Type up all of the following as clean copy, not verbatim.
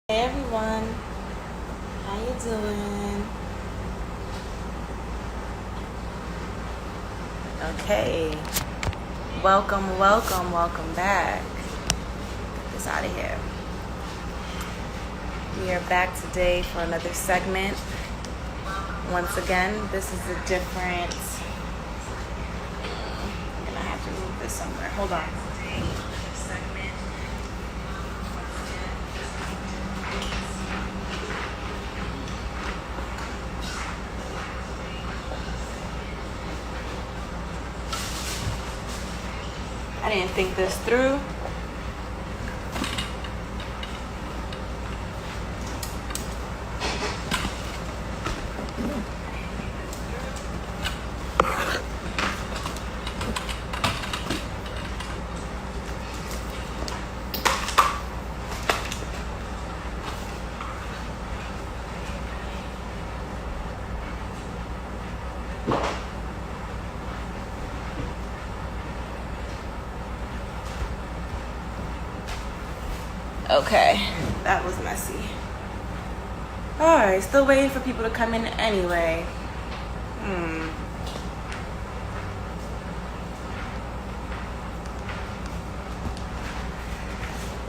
Hey everyone, how you doing? Okay, welcome back. Get this out of here. We are back today for another segment. Once again, this is a different. I'm gonna have to move this somewhere. Hold on. I didn't think this through. Okay, that was messy. Alright, still waiting for people to come in anyway.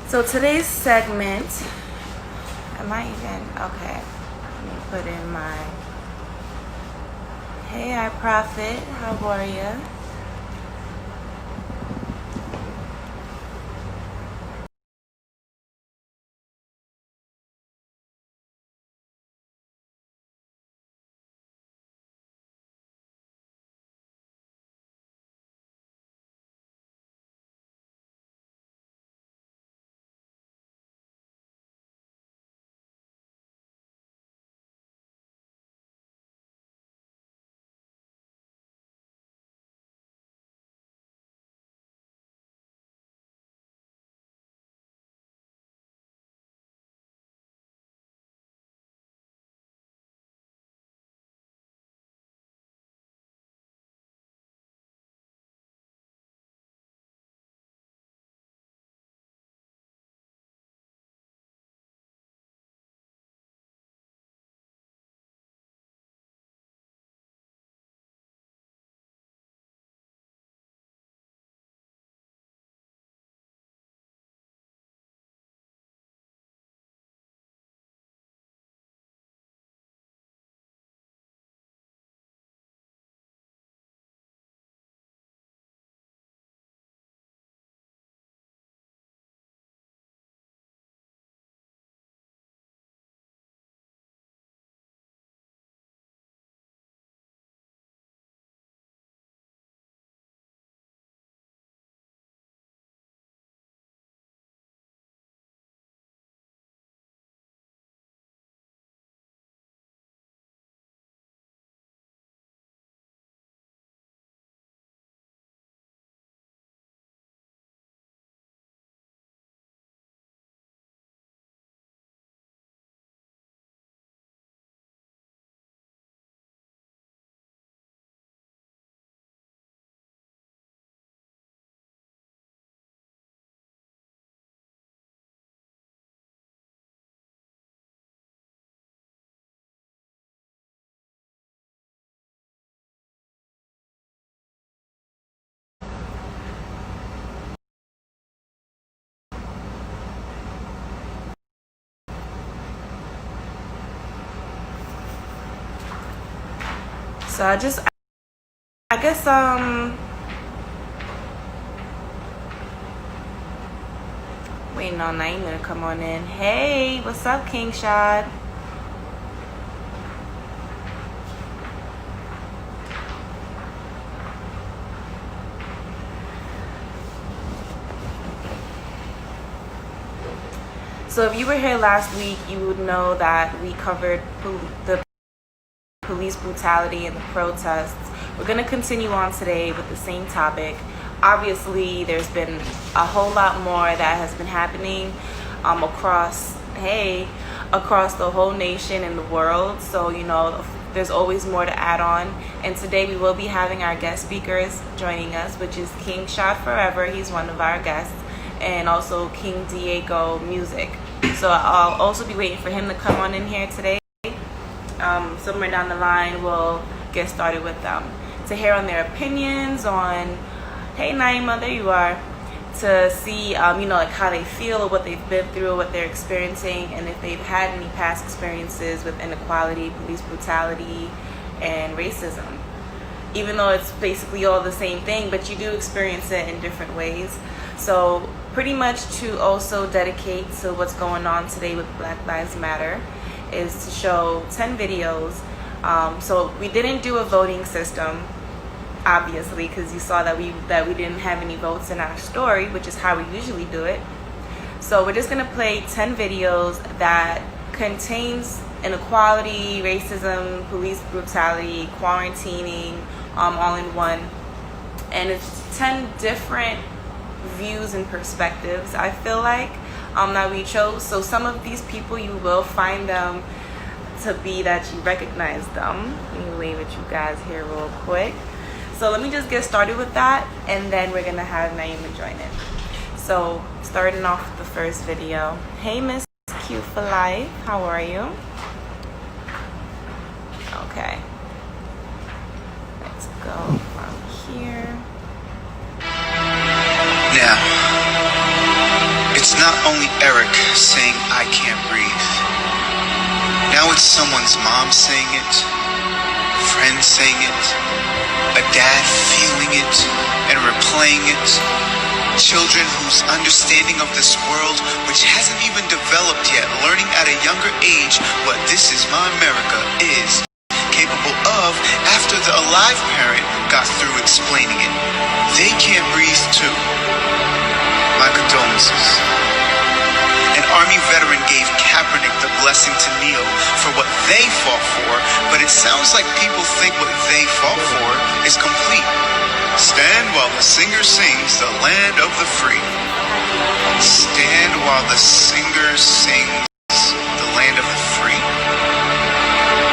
So today's segment, am I even, okay, let me put in my, hey, I Prophet, how are ya? So I guess, waiting on Naima to come on in. Hey, what's up, King Shad? So if you were here last week, you would know that we covered the police brutality and the protests. We're going to continue on today with the same topic. Obviously, there's been a whole lot more that has been happening across the whole nation and the world. So, there's always more to add on. And today we will be having our guest speakers joining us, which is King Shot Forever. He's one of our guests. And also King Diego Music. So I'll also be waiting for him to come on in here today. Somewhere down the line, we'll get started with them to hear on their opinions on, hey Naima, there you are, to see like how they feel or what they've been through, what they're experiencing, and if they've had any past experiences with inequality, police brutality, and racism. Even though it's basically all the same thing, but you do experience it in different ways. So pretty much to also dedicate to what's going on today with Black Lives Matter is to show 10 videos. So we didn't do a voting system, obviously, because you saw that we didn't have any votes in our story, which is how we usually do it. So we're just gonna play 10 videos that contains inequality, racism, police brutality, quarantining, all in one. And it's 10 different views and perspectives, I feel like, that we chose. So some of these people, you will find them to be that you recognize them. Let me wave at you guys here real quick. So let me just get started with that, and then we're gonna have Naima join in. So starting off with the first video. Hey Miss Q for Life, how are you? Okay, let's go from here. Now, it's not only Eric saying I can't breathe. Now it's someone's mom saying it, friend saying it, a dad feeling it and replaying it, children whose understanding of this world, which hasn't even developed yet, learning at a younger age what this is my America is capable of after the alive parent got through explaining it. They can't breathe too. My condolences. An Army veteran gave Kaepernick the blessing to kneel for what they fought for, but it sounds like people think what they fought for is complete. Stand while the singer sings the land of the free. Stand while the singer sings the land of the free.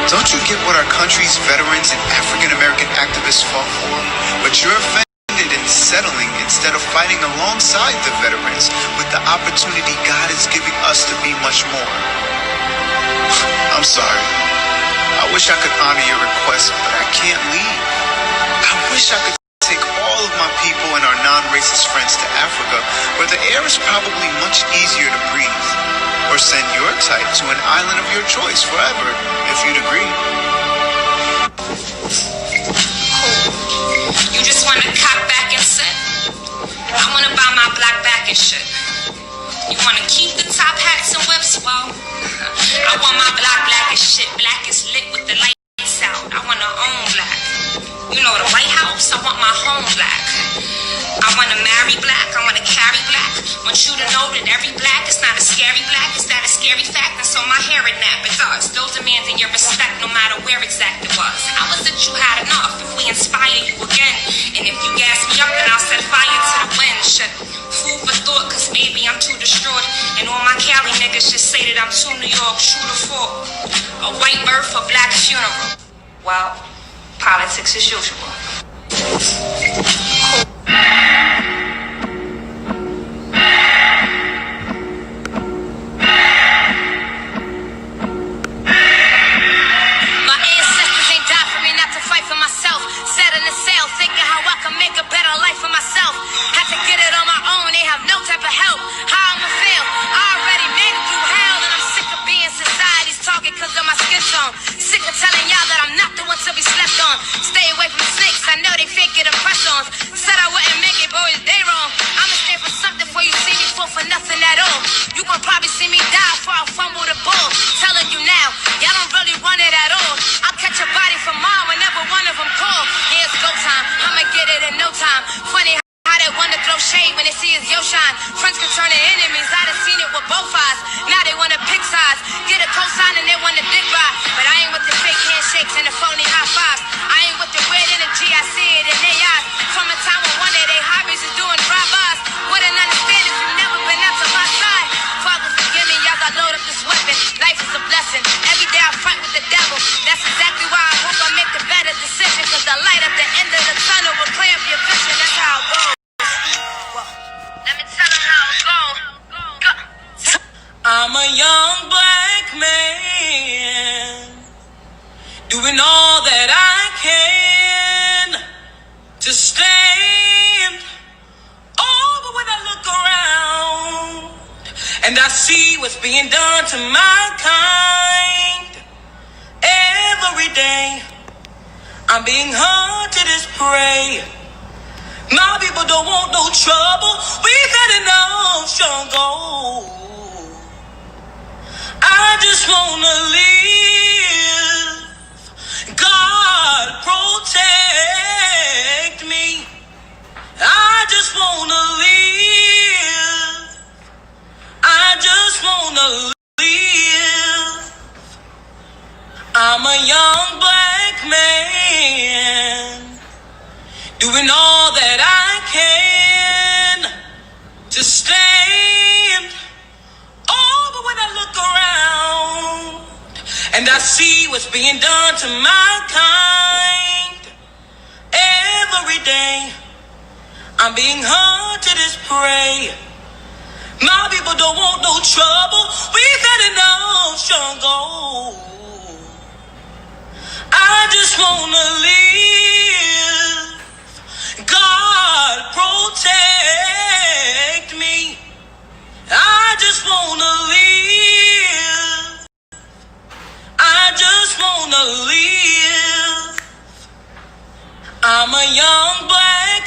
Don't you get what our country's veterans and African American activists fought for? But you're offended in settling instead of fighting alongside the veterans with the opportunity God is giving us to be much more. I'm sorry. I wish I could honor your request, but I can't leave. I wish I could take all of my people and our non-racist friends to Africa, where the air is probably much easier to breathe. Or send your type to an island of your choice forever, if you'd agree. You just wanna cock back and sit? I wanna buy my black back and shit. You wanna keep the top hats and whips? Well, I want my black as shit. Black is lit with the lights out. I wanna own black. You know the White House, I want my home black. I wanna marry black, I wanna carry black. Want you to know that every black is not a scary black, it's not a scary fact. And so my hair and nap, it does. Still demanding your respect no matter where exact it was. I was that you had enough if we inspire you again. And if you gas me up, then I'll set fire to the wind. Shit, food for thought, cause maybe I'm too distraught. And all my Cali niggas just say that I'm too New York, true to fall. A white birth, a black funeral. Well, politics as usual. doing all that I can to stand. Oh, but when I look around and I see what's being done to my kind, every day I'm being hunted as prey. My people don't want no trouble. We've had enough struggle. I just wanna live. God protect me. I just wanna live. I just wanna live. I'm a young black man doing all that I can to stand. Oh, but when I look around and I see what's being done to my kind, every day I'm being hunted as prey. My people don't want no trouble. We've had enough struggle. I just wanna live. God protect me. I just wanna live. I just wanna live. I'm a young black.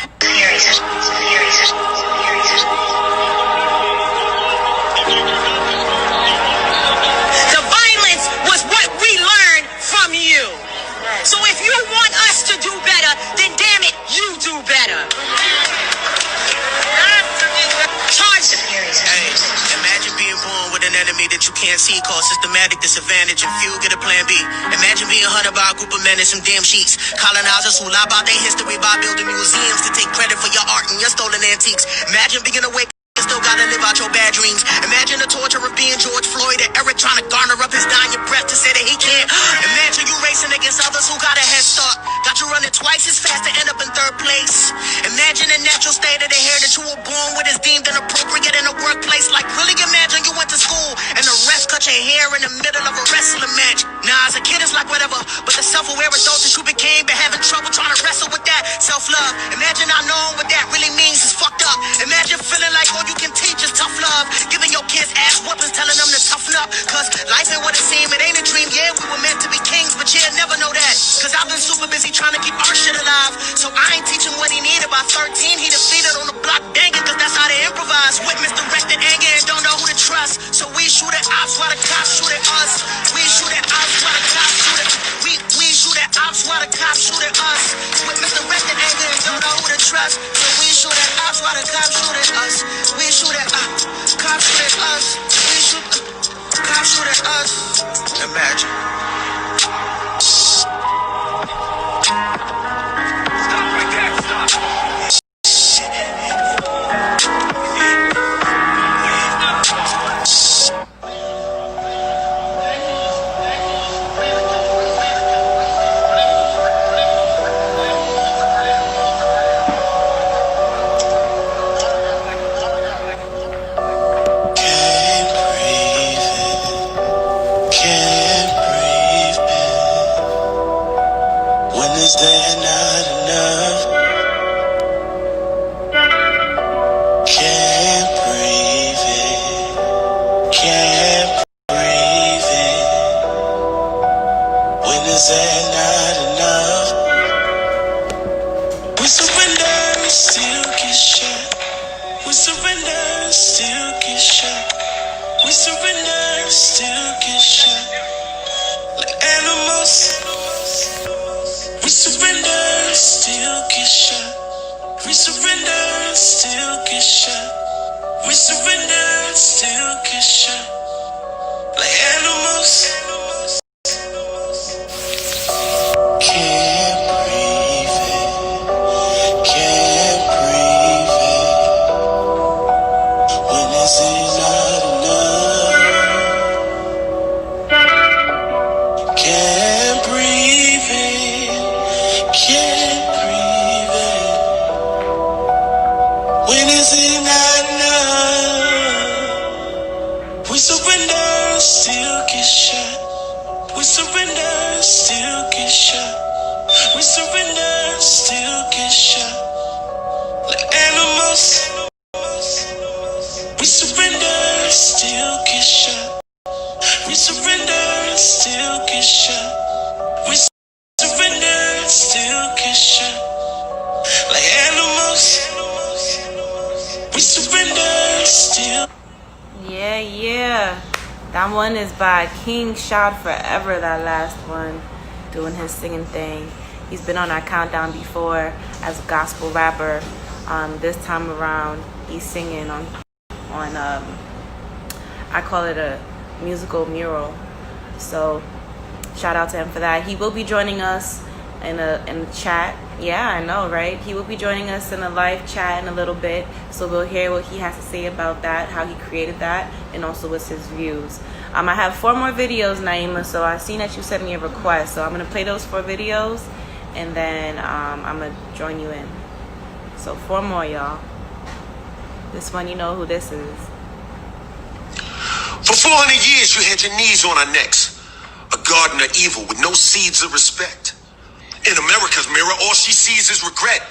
The violence was what we learned from you. So if you want us to do better, then damn it, you do better. Charge the Hey, imagine being born with an enemy that you can't see, cause systematic disadvantage, and few get a plan B. Imagine being hunted by a group of men in some damn sheets. Colonizers who lie about their history by building museums to take credit for your art and your stolen antiques. Imagine being awake and still gotta live out your bad dreams. Imagine the torture of being George Floyd and Eric trying to garner up his dying breath to say that he can't. Imagine you racing against others who got a head start. Got you running twice as fast to end up in third place. Imagine the natural state of the hair that you were born with is deemed inappropriate in the workplace. Like, really imagine you went to school and the ref cut your hair in the middle of a wrestling match. Nah, as a kid it's like whatever, but the self-aware adult that you became been having trouble trying to wrestle with that self-love. Imagine not knowing what that really means is fucked up. Imagine feeling like all you can teach is tough love. Giving your kids ass whoopings, telling them to toughen up. Cause life ain't what it seems, it ain't a dream. Yeah, we were meant to be kings, but you'll never know that. Cause I've been super busy trying to keep our shit alive. So I ain't teaching what he needed. By 13, he defeated on the block, dang it, cause that's how they improvise. With misdirected anger and don't know who to trust. So we shoot at ops while the cops shoot at us. We shoot at ops while the cops shoot at we shoot at ops while the cops shoot at us. With misdirected anger and don't know who to trust. So we shoot at ops while the cops shoot at us. We shoot at cops shoot at us. We shoot cops shoot at us. Imagine. We surrender, still get shot. We surrender, still get shot. Like animals. We surrender, still get shot. We surrender, still get shot. We surrender, still get shot. Like animals. We surrender, still. Yeah. That one is by King Shot Forever, that last one, doing his singing thing. He's been on our countdown before as a gospel rapper. This time around, he's singing on I call it a musical mural. So shout out to him for that. He will be joining us in a chat. Yeah, I know, right? He will be joining us in a live chat in a little bit, so we'll hear what he has to say about that, how he created that, and also what's his views. I have 4 more videos, Naima, so I seen that you sent me a request, so I'm gonna play those 4 videos, and then I'm gonna join you in. So 4 more, y'all. This one, you know who this is. For 400 years, you had your knees on our necks. A garden of evil with no seeds of respect. In America's mirror, all she sees is regret.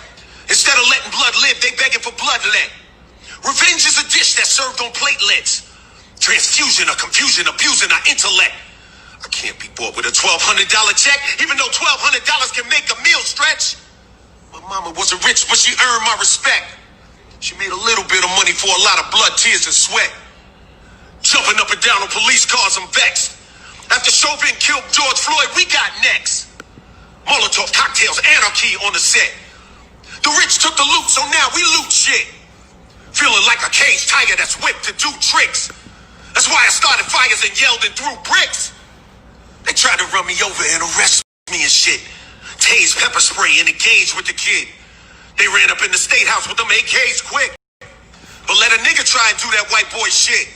Instead of letting blood live, they begging for bloodlet. Revenge is a dish that's served on platelets. Transfusion of confusion, abusing our intellect. I can't be bought with a $1,200 check, even though $1,200 can make a meal stretch. My mama wasn't rich, but she earned my respect. She made a little bit of money for a lot of blood, tears, and sweat. Jumping up and down on police cars, I'm vexed. After Chauvin killed George Floyd, we got next. Molotov cocktails, anarchy on the set. The rich took the loot, so now we loot shit. Feeling like a caged tiger that's whipped to do tricks. That's why I started fires and yelled and threw bricks. They tried to run me over and arrest me and shit. Tase pepper spray and engage with the kid. They ran up in the state house with them AKs quick. But let a nigga try and do that white boy shit.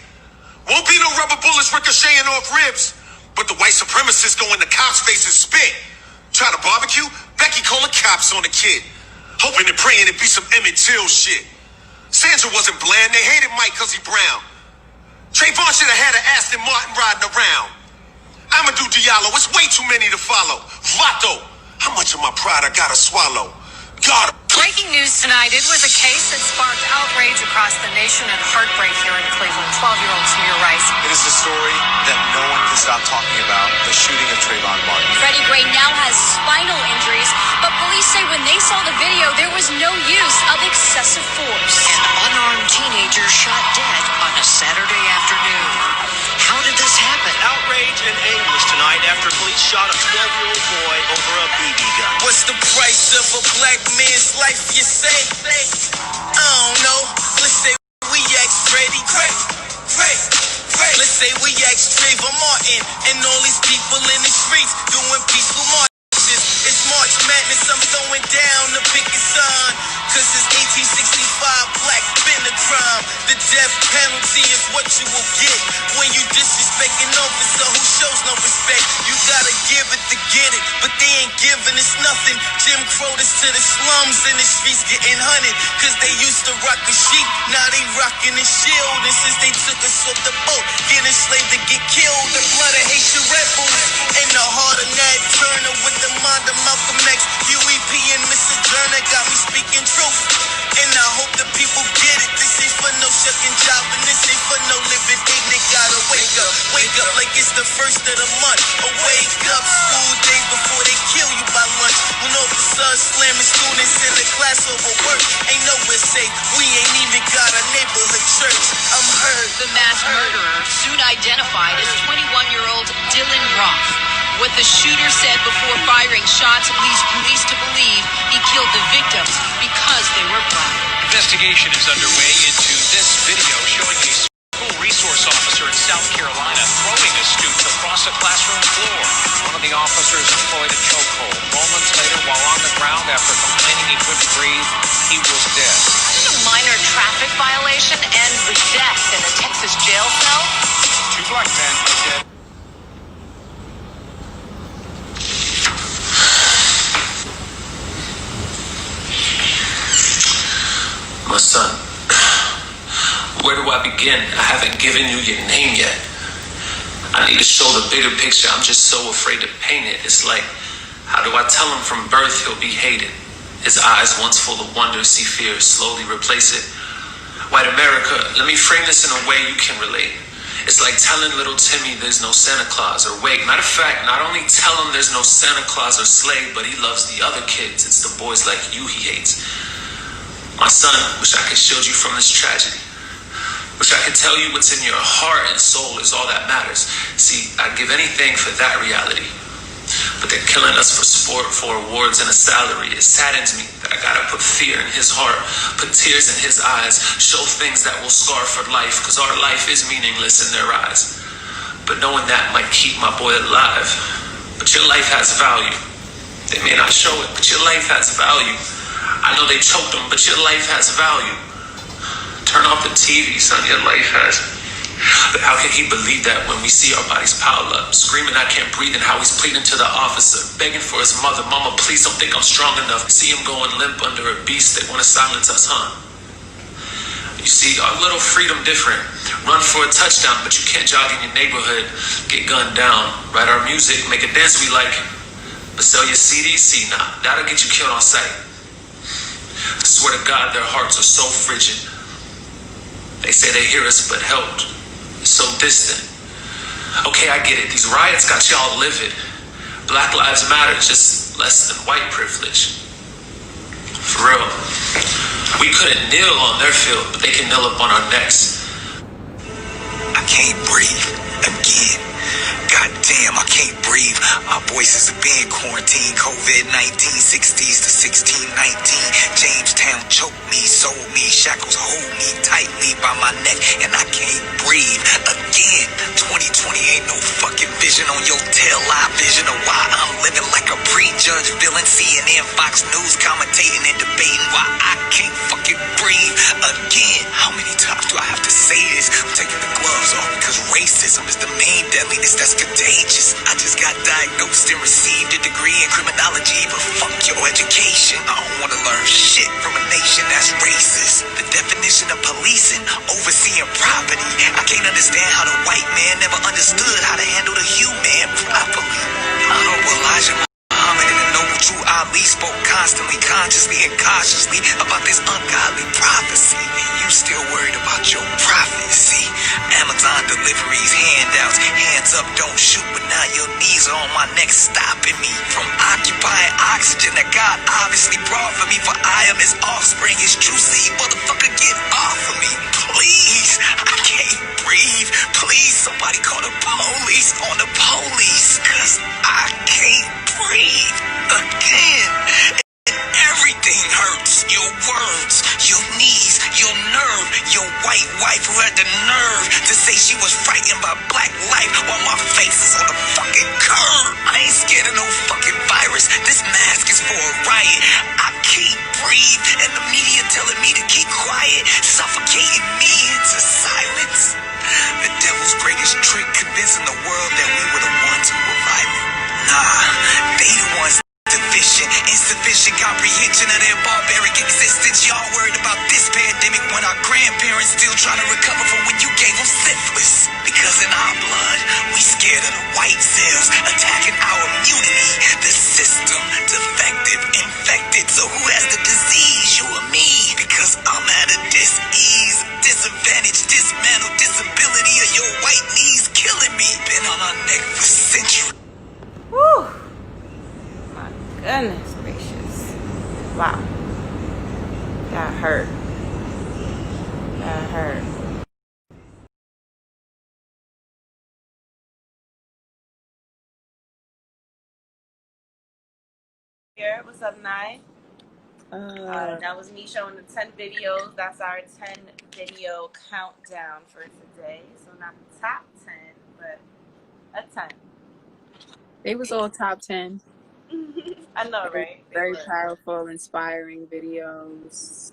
Won't be no rubber bullets ricocheting off ribs. But the white supremacists go in the cops' faces spit. Try to barbecue, Becky calling cops on the kid. Hoping and praying it be some Emmett Till shit. Sandra wasn't bland, they hated Mike cause he brown. Trayvon should have had an Aston Martin riding around. Amadou Diallo, it's way too many to follow. Vato, how much of my pride I gotta swallow? God. Breaking news tonight. It was a case that sparked outrage across the nation and heartbreak here in Cleveland. 12-year-old Samir Rice. It is the story that no one can stop talking about, the shooting of Trayvon Martin. Freddie Gray now has spinal injuries, but police say when they saw the video, there was no use of excessive force. An unarmed teenager shot dead on a Saturday afternoon. How did this happen? Outrage and anguish tonight after police shot a 12-year-old boy over a BB gun. What's the price of a black man's life, you say? I don't know. Let's say we ask Freddie Gray. Let's say we ask Trayvon Martin and all these people in the streets doing peaceful marches. It's March Madness, I'm throwing down the biggest sign. Cause it's 1865, black been a crime. The death penalty is what you will get when you disrespect an officer who shows no respect. You gotta give it to get it, but they ain't giving us nothing. Jim Crow this to the slums and the streets getting hunted. Cause they used to rock a sheep, now they rocking a shield. And since they took us off the boat, get enslaved to get killed. The blood of Haitian rebels and the heart of Nat Turner with the mind of Malcolm X. Huey P and Mr. Turner got me speaking truth. And I hope the people get it. This ain't for no shucking job, and this ain't for no living ignorant. Gotta wake up like it's the first of the month. Or wake up school days before they kill you by lunch. When officers slamming students in the class over work, ain't nowhere safe. We ain't even got a neighborhood church. I'm hurt. The mass murderer, soon identified as 21-year-old Dylan Roth. What the shooter said before firing shots leads police to believe he killed the victims because they were black. Investigation is underway into this video showing a school resource officer in South Carolina throwing a student across a classroom floor. One of the officers employed a chokehold. Moments later, while on the ground after complaining he couldn't breathe, he was dead. How did a minor traffic violation end with death in a Texas jail cell? 2 black men are dead. My son, where do I begin? I haven't given you your name yet. I need to show the bigger picture. I'm just so afraid to paint it. It's like, how do I tell him from birth he'll be hated? His eyes, once full of wonder, see fear slowly replace it. White America, let me frame this in a way you can relate. It's like telling little Timmy there's no Santa Claus. Or wait, matter of fact, not only tell him there's no Santa Claus or sleigh, but he loves the other kids. It's the boys like you he hates. My son, wish I could shield you from this tragedy. Wish I could tell you what's in your heart and soul is all that matters. See, I'd give anything for that reality. But they're killing us for sport, for awards and a salary. It saddens me that I gotta put fear in his heart, put tears in his eyes, show things that will scar for life, cause our life is meaningless in their eyes. But knowing that might keep my boy alive. But your life has value. They may not show it, but your life has value. I know they choked him, but your life has value. Turn off the TV, son, your life has. But how can he believe that when we see our bodies piled up, screaming I can't breathe, and how he's pleading to the officer, begging for his mother, mama, please don't think I'm strong enough. See him going limp under a beast that want to silence us, huh? You see, our little freedom different. Run for a touchdown, but you can't jog in your neighborhood, get gunned down, write our music, make a dance we like, but sell your CDs, see, nah, that'll get you killed on sight. I swear to God, their hearts are so frigid. They say they hear us, but help is so distant. Okay, I get it. These riots got y'all livid. Black Lives Matter, just less than white privilege. For real. We couldn't kneel on their field, but they can kneel up on our necks. I can't breathe again. God damn, I can't breathe. Our voices have been quarantined. COVID-19, 60s to 1619. Jamestown choked me, sold me, shackles hold me tightly by my neck, and I can't breathe again. 2020 ain't no fucking vision on your tail eye vision of why I'm living like a prejudged villain. CNN, Fox News commentating and debating why I can't fucking breathe again. How many times do I have to say this? I'm taking the gloves off because racism is the main deadliness that's contagious. I just got diagnosed and received a degree in criminology, but fuck your education. I don't want to learn shit from a nation that's racist. The definition of policing, overseeing property. I can't understand how the white man never understood how to handle the human properly. Honorable Elijah Muhammad and the noble true Ali spoke constantly, consciously, and cautiously about this ungodly prophecy. And you still worried about your prophecy. Amazon deliveries, handouts, hands up, don't shoot, but now your knees are on my neck, stopping me from occupying oxygen that God obviously brought for me, for I am his offspring, his true seed. Motherfucker, get off of me, please. I can't breathe. Please, somebody call the police on the police, cause I can't breathe again. Everything hurts. Your words, your knees, your nerve, your white wife who had the nerve to say she was frightened by black life while my face is on the fucking curb. I ain't scared of no fucking virus. This mask is for a riot. I can't breathe, and the media telling me to keep quiet, suffocating me into silence. The devil's greatest trick, convincing the world that we were the ones who were violent. Nah, they the ones deficient, insufficient comprehension of their barbaric existence. Y'all worried about this pandemic when our grandparents still trying to recover from when you gave them syphilis. Because in our blood, we scared of the white cells attacking our immunity. The system, defective, infected. So who has the disease, you or me? Because I'm at a dis-ease, disadvantage, dismantle, disability of your white knees killing me. Been on our neck for centuries. Whew. Goodness gracious. Wow. That hurt. That hurt. Here, what's up, Nye? That was me showing the 10 videos. That's our 10 video countdown for today. So not the top 10, but a 10. They was all top 10. I know, right? Very powerful, inspiring videos.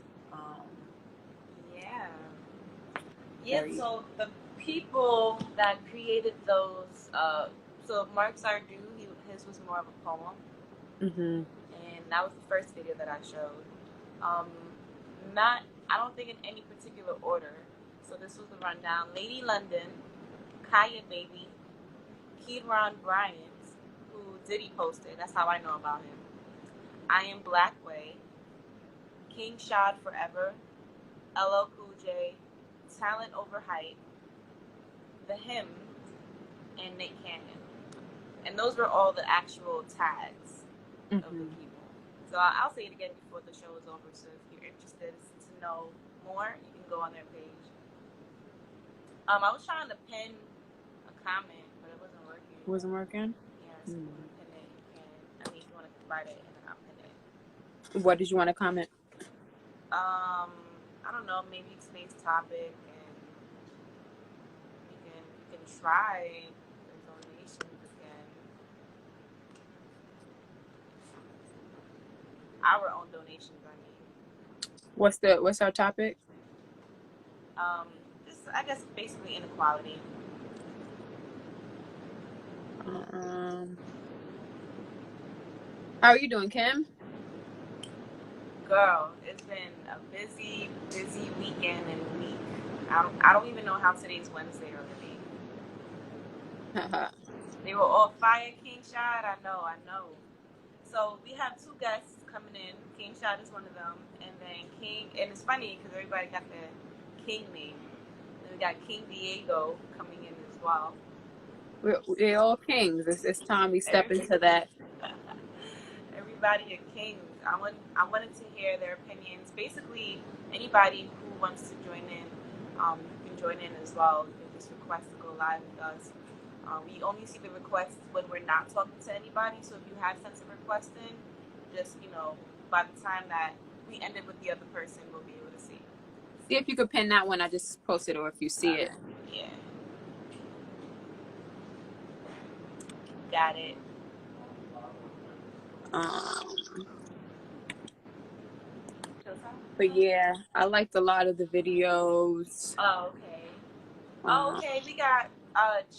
Yeah. Yeah, so the people that created those, so Mark Sardu, his was more of a poem. Mm-hmm. And that was the first video that I showed. I don't think in any particular order. So this was the rundown. Lady London, Kaya Baby, Kid Ron Bryant, who Diddy posted. That's how I know about him. I am Blackway, King Shad Forever, LL Cool J, Talent Over Hype, The Hymn, and Nick Cannon. And those were all the actual tags of the people. So I'll say it again before the show is over. So if you're interested to know more, you can go on their page. I was trying to pin a comment, but it wasn't working. Wasn't working? Yeah, so if you want to pin it, you can. I mean, if you want to write it, and then I'll pin it. What did you want to comment? I don't know, maybe today's topic, and you can try the donations again. Our own donations, I mean. What's our topic? This, I guess, basically inequality. How are you doing, Kim? Girl, it's been a busy weekend and week. I don't even know how today's Wednesday already. They were all fire, King Shad. I know. So we have two guests coming in. King Shad is one of them, and then King. And it's funny because everybody got their King name. And we got King Diego coming in as well. We're all kings. It's time we step into that. Everybody are kings. I wanted to hear their opinions. Basically, anybody who wants to join in, you can join in as well. You can just request to go live with us. We only see the requests when we're not talking to anybody. So if you have sent a request in, just, by the time that we ended with the other person, we'll be able to see. See if you could pin that one I just posted, or if you see it. Yeah. Got it. But yeah, I liked a lot of the videos. Oh, okay. Okay, we got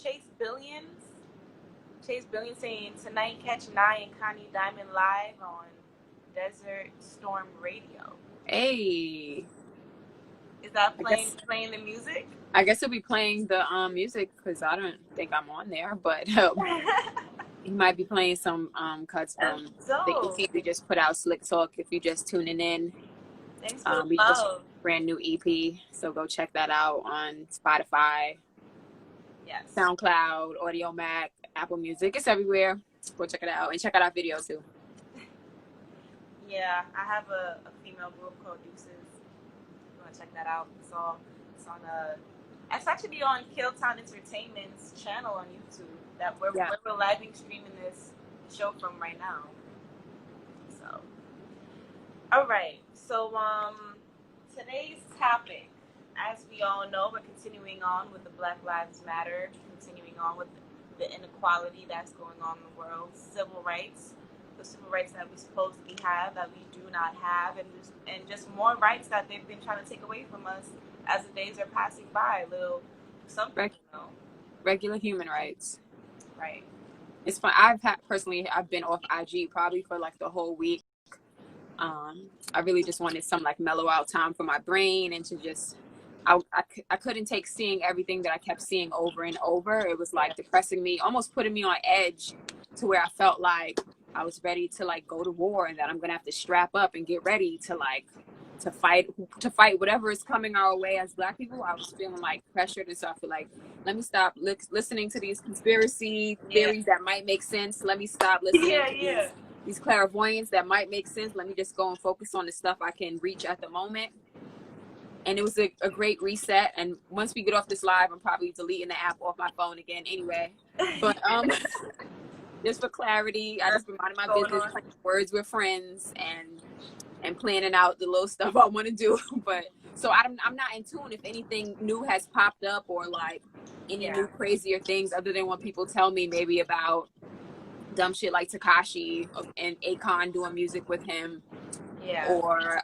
Chase Billions. Chase Billions saying, tonight catch Nye and Connie Diamond live on Desert Storm Radio. Hey. Is that playing the music? I guess he'll be playing the music because I don't think I'm on there, but he might be playing some cuts from the EP we just put out, Slick Talk, if you're just tuning in. Thanks for the We just love. brand new EP, so go check that out on Spotify, yes, SoundCloud, Audio Mac, Apple Music. It's everywhere. Go check it out and check out our video too. Yeah, I have a female group called Deuces. You want to check that out? It's actually on Killtown Entertainment's channel on YouTube that we're live streaming this show from right now. So, all right. So, today's topic, as we all know, we're continuing on with the Black Lives Matter, continuing on with the inequality that's going on in the world, civil rights, the civil rights that we supposedly have that we do not have, and just more rights that they've been trying to take away from us as the days are passing by. Little something, regular human rights. Right. It's fun. I've been off IG probably for like the whole week. I really just wanted some like mellow out time for my brain and to just, I couldn't take seeing everything that I kept seeing over and over. It was like depressing me, almost putting me on edge to where I felt like I was ready to like go to war and that I'm going to have to strap up and get ready to fight whatever is coming our way as Black people. I was feeling like pressured, and so I feel like, let me stop listening to these conspiracy theories that might make sense. Let me stop listening to these clairvoyants that might make sense. Let me just go and focus on the stuff I can reach at the moment. And it was a great reset. And once we get off this live, I'm probably deleting the app off my phone again anyway. But just for clarity, I just been minding my business, playing words with friends, and planning out the little stuff I want to do. But so I'm not in tune if anything new has popped up, or like any new crazier things other than when people tell me maybe about dumb shit like Tekashi and Akon doing music with him. Or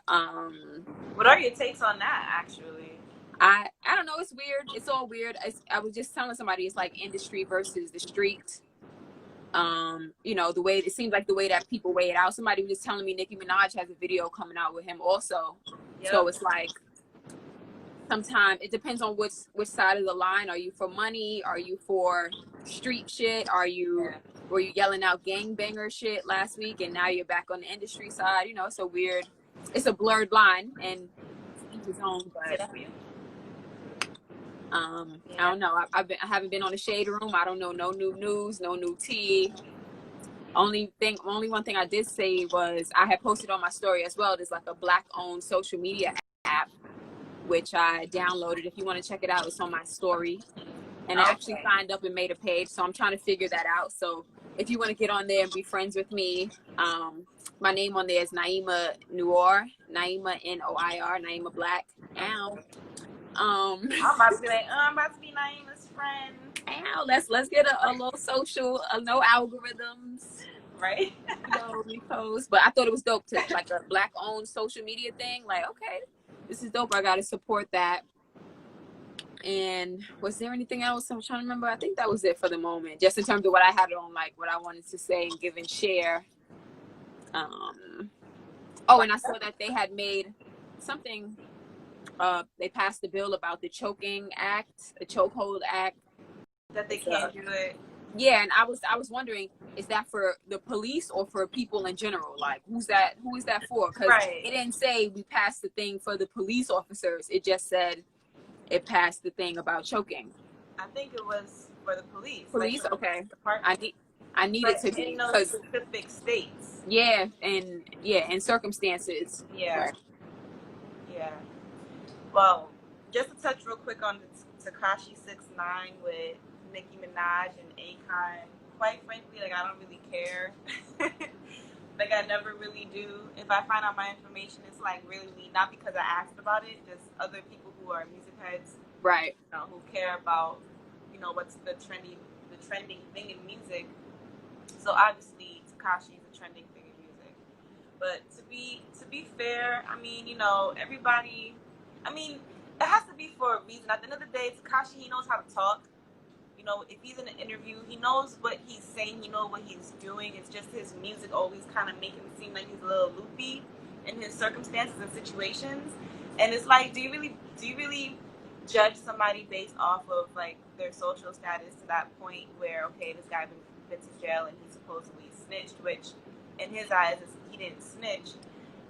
what are your takes on that, actually? I don't know, it's weird. It's all weird. I was just telling somebody, it's like industry versus the street. The way it seems like the way that people weigh it out. Somebody was just telling me Nicki Minaj has a video coming out with him also. So it's like, sometimes it depends on which side of the line. Are you for money? Are you for street shit? Are you were you yelling out gangbanger shit last week and now you're back on the industry side? It's a blurred line, and to each his own. But I don't know. I haven't been on the shade room. I don't know no new news, no new tea. Only one thing I did say was I had posted on my story as well. There's like a Black-owned social media app which I downloaded. If you want to check it out, it's on my story. And I actually signed up and made a page, so I'm trying to figure that out. So if you want to get on there and be friends with me, my name on there is Naima Noir, Naima Noir, Naima Black. Ow. I'm about to be like, I'm about to be Naima's friend. Ow, let's get a little social, no algorithms, right? Repost. But I thought it was dope to like a Black-owned social media thing. Like, okay, this is dope. I got to support that. And was there anything else? I'm trying to remember. I think that was it for the moment, just in terms of what I had on, like what I wanted to say and give and share. Oh, and I saw that they had made something. They passed the bill about the choking act, the chokehold act. That they can't do it. Yeah, and I was wondering, is that for the police or for people in general? Like, who is that for? Because it didn't say we passed the thing for the police officers. It just said it passed the thing about choking. I think it was for the police. Police, like okay. Department. I need it to be in those specific states. Yeah, and in circumstances. Yeah. Right. Yeah. Well, just to touch real quick on the Tekashi 6ix9ine with Nicki Minaj and Akon. Quite frankly, like, I don't really care. Like, I never really do. If I find out my information, it's like really not because I asked about it, just other people who are music heads, right? Who care about, what's the trending thing in music. So obviously, Tekashi is a trending thing in music. But to be fair, I mean, everybody. I mean, it has to be for a reason. At the end of the day, Tekashi, he knows how to talk. If he's in an interview, he knows what he's saying, he knows what he's doing. It's just his music always kind of make him seem like he's a little loopy in his circumstances and situations. And it's like, do you really judge somebody based off of like their social status to that point where, okay, this guy been to jail and he supposedly snitched, which in his eyes he didn't snitch.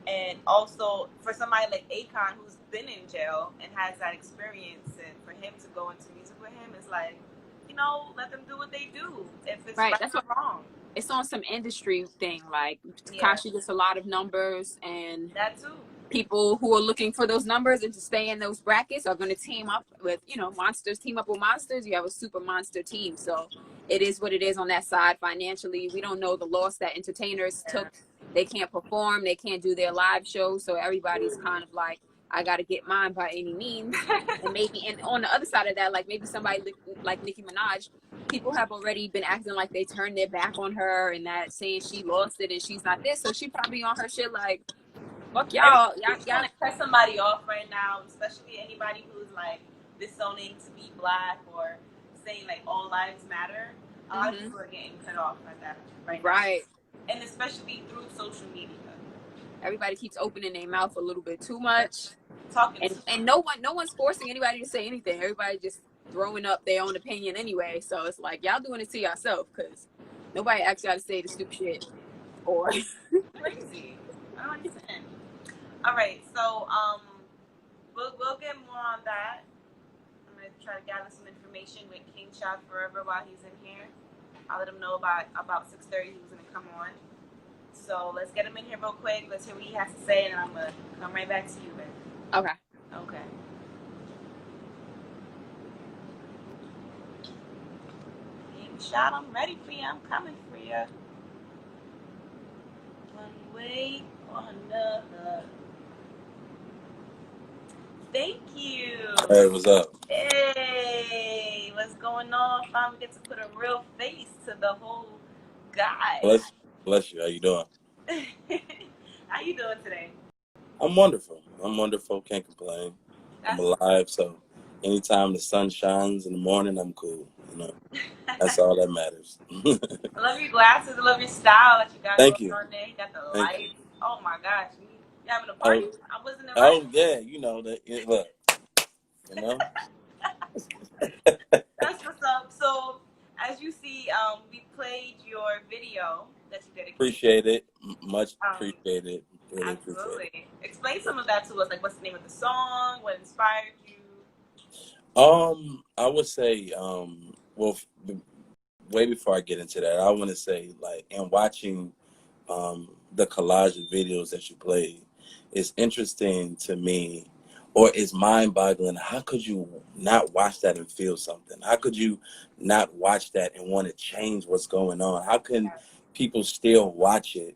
And also for somebody like Akon who's been in jail and has that experience, and for him to go into music with him is like, let them do what they do. If it's right, that's what wrong. It's on some industry thing. Like, Tekashi gets a lot of numbers, and that too. People who are looking for those numbers and to stay in those brackets are going to team up with, monsters. Team up with monsters. You have a super monster team. So it is what it is on that side. Financially, we don't know the loss that entertainers took. They can't perform. They can't do their live shows. So everybody's kind of like, I got to get mine by any means. And on the other side of that, like maybe somebody like Nicki Minaj, people have already been acting like they turned their back on her and that saying she lost it and she's not this. So she probably on her shit like, fuck y'all. Y'all trying to cut somebody off right now, especially anybody who's like disowning to be black or saying like all lives matter. A lot of people are getting cut off like that right now. And especially through social media. Everybody keeps opening their mouth a little bit too much, talking, and no one's forcing anybody to say anything. Everybody just throwing up their own opinion anyway. So it's like y'all doing it to yourself because nobody asked y'all to say the stupid shit or crazy. I don't understand. All right, so we'll get more on that. I'm gonna try to gather some information with King Shot Forever while he's in here. I'll let him know about 6:30 he's gonna come on. So let's get him in here real quick. Let's hear what he has to say, and then I'm going to come right back to you, Ben. Okay. Okay. King Shot, I'm ready for you. I'm coming for you. One way or another. Thank you. Hey, what's up? Hey, what's going on? Finally get to put a real face to the whole guy. Bless you. How you doing? How you doing today? I'm wonderful. Can't complain. I'm alive, so anytime the sun shines in the morning, I'm cool. That's all that matters. I love your glasses. I love your style that you got Thank going you. on there. You got the lights. Oh my gosh. You having a party? I wasn't invited. Oh yeah, look. That's what's up. So as you see, we played your video that you dedicated. Appreciate it. Much Um, appreciated. Really appreciate it. Absolutely. Explain some of that to us. Like, what's the name of the song? What inspired you? I would say, well, way before I get into that, I want to say, like, in watching the collage of videos that you played, it's interesting to me, or it's mind-boggling. How could you not watch that and feel something? How could you not watch that and want to change what's going on? How can people still watch it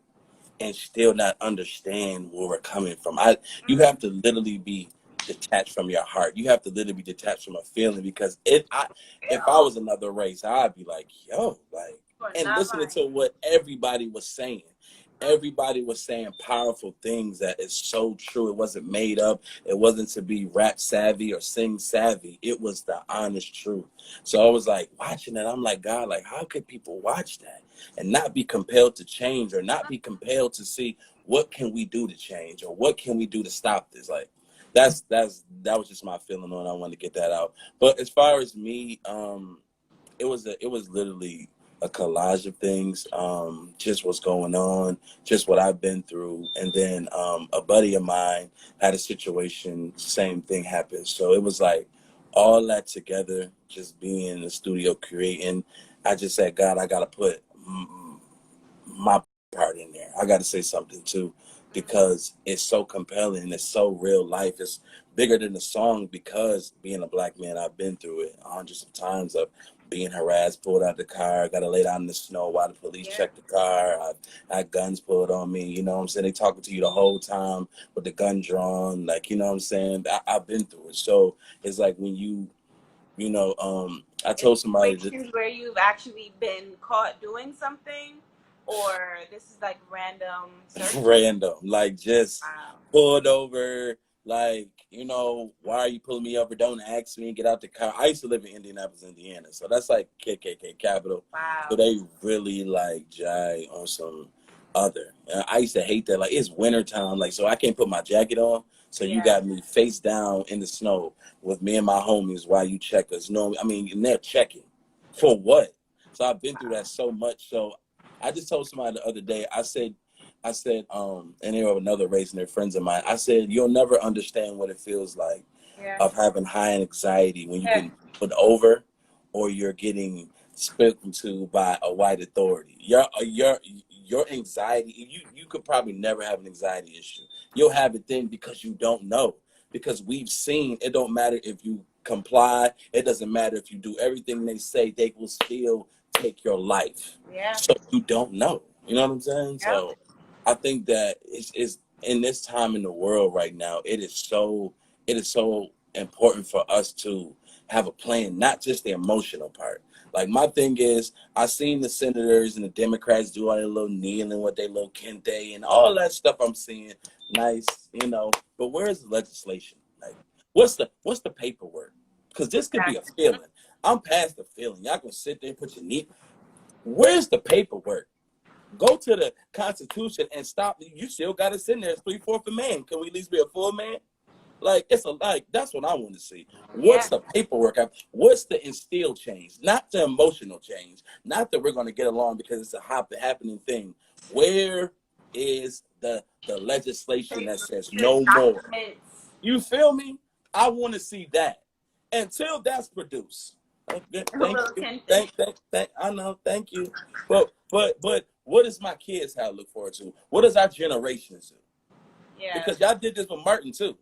and still not understand where we're coming from? You have to literally be detached from your heart. You have to literally be detached from a feeling, because if I was another race, I'd be like, yo, like, and listening to what everybody was saying. Everybody was saying powerful things that is so true. It wasn't made up. It wasn't to be rap savvy or sing savvy. It was the honest truth. So I was like watching it. I'm like, God, like, how could people watch that and not be compelled to change, or not be compelled to see what can we do to change, or what can we do to stop this? Like, that was just my feeling on. I wanted to get that out. But as far as me, it was literally a collage of things, just what's going on, just what I've been through. And then a buddy of mine had a situation, same thing happened. So it was like all that together, just being in the studio creating. I just said, God, I got to put my part in there. I got to say something too, because it's so compelling. It's so real life. It's bigger than the song, because being a black man, I've been through it hundreds of times of being harassed, pulled out the car, got to lay down in the snow while the police check the car. I had guns pulled on me. You know what I'm saying? They talking to you the whole time with the gun drawn. Like, you know what I'm saying? I've been through it. So it's like when I told somebody Situations where you've actually been caught doing something, or this is like random search? random, like, just pulled over, like, why are you pulling me over? Don't ask me, get out the car. I used to live in Indianapolis, Indiana, so that's like KKK capital. Wow. So they really like jai on some other. I used to hate that. Like, it's wintertime, like, so I can't put my jacket on. So you got me face down in the snow with me and my homies while you check us. And they're checking for what? So I've been through that so much. So I just told somebody the other day, I said, and they were another race and they're friends of mine. I said, you'll never understand what it feels like of having high anxiety when you've been put over, or you're getting spoken to by a white authority. Your anxiety, you could probably never have an anxiety issue. You'll have it then because you don't know. Because we've seen, it don't matter if you comply. It doesn't matter if you do everything they say, they will still take your life. Yeah. So you don't know. You know what I'm saying? Yep. So I think that it's in this time in the world right now, it is so important for us to have a plan, not just the emotional part. Like, my thing is, I seen the senators and the Democrats do all their little kneeling with their little kente and all that stuff. I'm seeing nice, but where's the legislation? Like, what's the paperwork? Because this could be a feeling. I'm past the feeling. Y'all gonna sit there and put your knee. Where's the paperwork? Go to the Constitution and stop. You still got us in there as 3/4 a man. Can we at least be a full man? Like, that's what I want to see. What's the paperwork? What's the instill change? Not the emotional change. Not that we're going to get along because it's a happening thing. Where is the legislation that says no more? You feel me? I want to see that. Until that's produced. Thank you. I know. Thank you. But what does my kids have to look forward to? What does our generations do? Yeah. Because y'all did this with Martin too.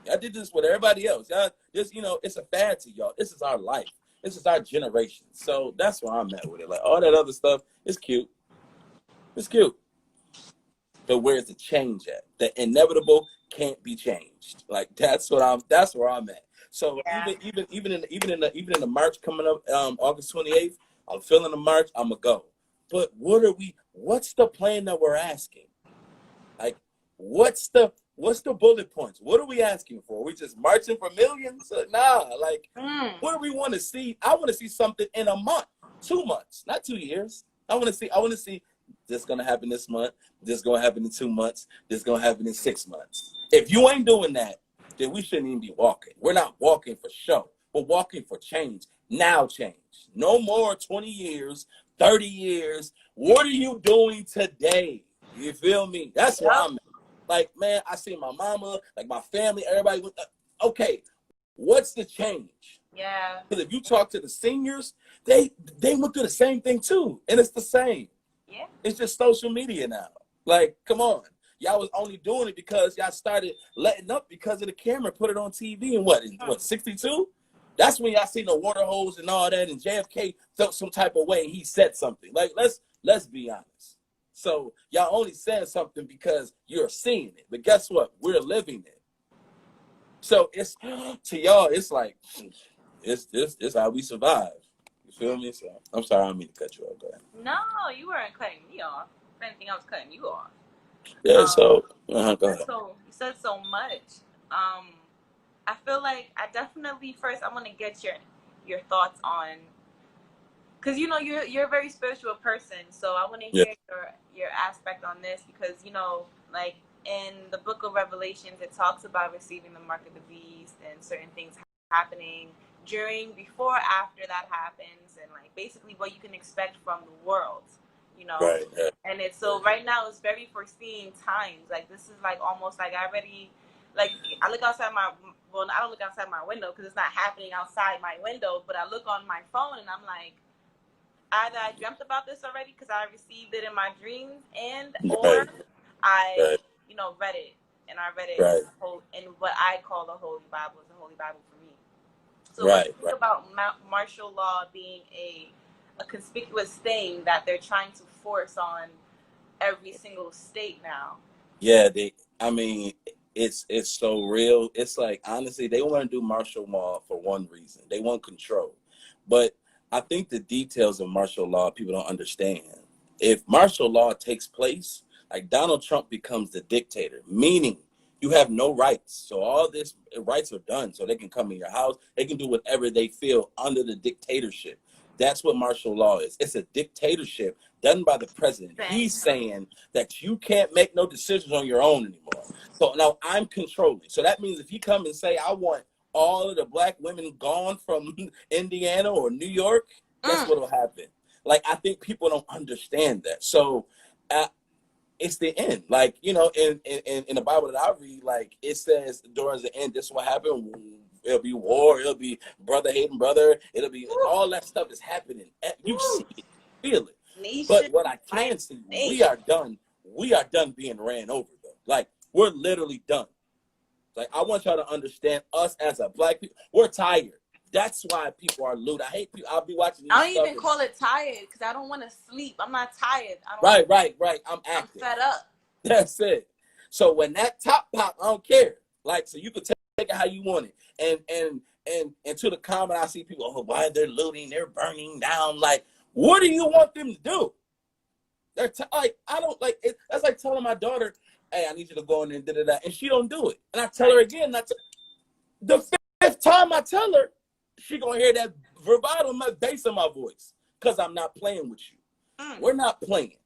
Y'all did this with everybody else. Y'all just, it's a fad to y'all. This is our life. This is our generation. So that's where I'm at with it. Like, all that other stuff is cute. It's cute. But where's the change at? The inevitable can't be changed. Like, that's where I'm at. So even in the march coming up, August 28th, I'm feeling the march. I'm gonna go. But what's the plan that we're asking? Like, what's the bullet points? What are we asking for? Are we just marching for millions? Nah, like, what do we want to see? I want to see something in a month, 2 months, not 2 years. I want to see this gonna happen this month, this gonna happen in 2 months, this gonna happen in 6 months. If you ain't doing that, then we shouldn't even be walking. We're not walking for show. We're walking for change. Now change. No more 20 years, 30 years. What are you doing today? You feel me? That's where I'm at. Like, man, I see my mama, like my family, everybody. Okay, what's the change? Yeah. Because if you talk to the seniors, they went through the same thing too, and it's the same. Yeah. It's just social media now. Like, come on. Y'all was only doing it because y'all started letting up because of the camera, put it on TV in what, 62? That's when y'all seen the water hose and all that, and JFK felt some type of way. He said something. Like, let's be honest. So y'all only saying something because you're seeing it. But guess what? We're living it. So it's to y'all, it's like it's how we survive. You feel me? So I'm sorry, I don't mean to cut you off. Go ahead. No, you weren't cutting me off. If anything, I was cutting you off. Yeah, so go ahead. So you said so much. I feel like I definitely first I want to get your thoughts on, because you know you're a very spiritual person, so I want to hear your aspect on this, because you know, like in the book of Revelations, it talks about receiving the mark of the beast and certain things happening during, before, after that happens, and like basically what you can expect from the world, you know. Right. And it's so right now it's very foreseeing times. Like this is like almost like I already, like I look outside my, well, I don't look outside my window because it's not happening outside my window, but I look on my phone and I'm like, either I dreamt about this already because I received it in my dreams, and or I, you know, read it, and I read it in what I call the Holy Bible. Is the Holy Bible for me. So what do you think about martial law being a conspicuous thing that they're trying to force on every single state now? Yeah, I mean, it's so real. It's like, honestly, they want to do martial law for one reason. They want control. But I think the details of martial law people don't understand. If martial law takes place, like Donald Trump becomes the dictator, meaning you have no rights. So all this rights are done. So they can come in your house. They can do whatever they feel under the dictatorship. That's what martial law is. It's a dictatorship done by the president. He's saying that you can't make no decisions on your own anymore. So now I'm controlling. So that means if you come and say, I want all of the black women gone from Indiana or New York, guess what will happen? Like, I think people don't understand that. So it's the end. Like, you know, in the Bible that I read, like, it says during the end, this will happen. It'll be war. It'll be brother hating brother. It'll be all that stuff is happening. You see it, feel it. But what I can see, we are done. We are done being ran over, though. Like, we're literally done. Like, I want y'all to understand, us as a black people, we're tired. That's why people are looted. I hate people. I'll be watching. I don't even call it tired because I don't want to sleep. I'm not tired. Right. I'm active. I'm fed up. That's it. So when that top pop, I don't care. Like, so you can take it how you want it. And to the comment, I see people, oh, why they're looting, they're burning down. Like, what do you want them to do? They're like, I don't like it. That's like telling my daughter, hey, I need you to go in there and da-da-da, and she don't do it. And I tell her again, the fifth time I tell her, she gonna hear that verbatim bass in my voice, because I'm not playing with you. We're not playing.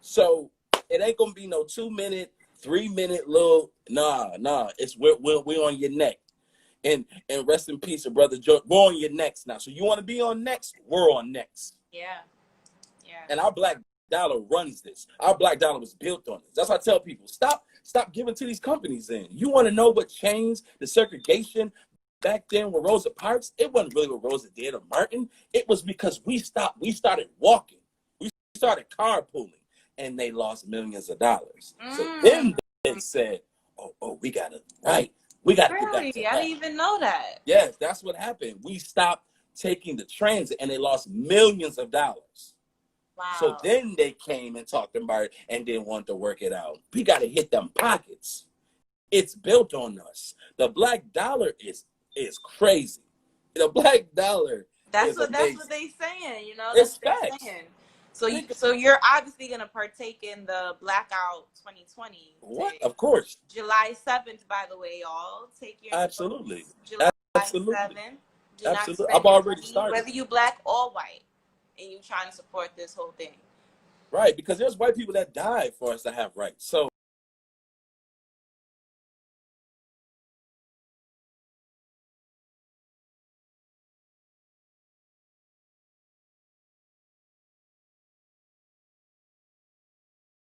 So it ain't gonna be no 2-minute, 3-minute little nah. It's we're on your neck. And rest in peace, brother Joe. We're on your necks now. So you want to be on next? We're on next. Yeah. And our black dollar runs this. Our black dollar was built on this. That's why I tell people, stop giving to these companies in. You want to know what changed the segregation back then with Rosa Parks? It wasn't really what Rosa did or Martin. It was because we started walking. We started carpooling, and they lost millions of dollars. So then they said, oh, we got to get back to that. I didn't even know that. Yes, that's what happened. We stopped taking the transit, and they lost millions of dollars. Wow. So then they came and talked about it and didn't want to work it out. We got to hit them pockets. It's built on us. The black dollar is crazy. The black dollar. That's what they saying. You know, that's what they're saying. So you're obviously gonna partake in the blackout 2020. What? Of course. July 7th, by the way, y'all. Take your Absolutely. Votes. July Absolutely. 7th. Do Absolutely. not I've already money, started. whether you black or white, and you trying to support this whole thing. Right, because there's white people that died for us to have rights. So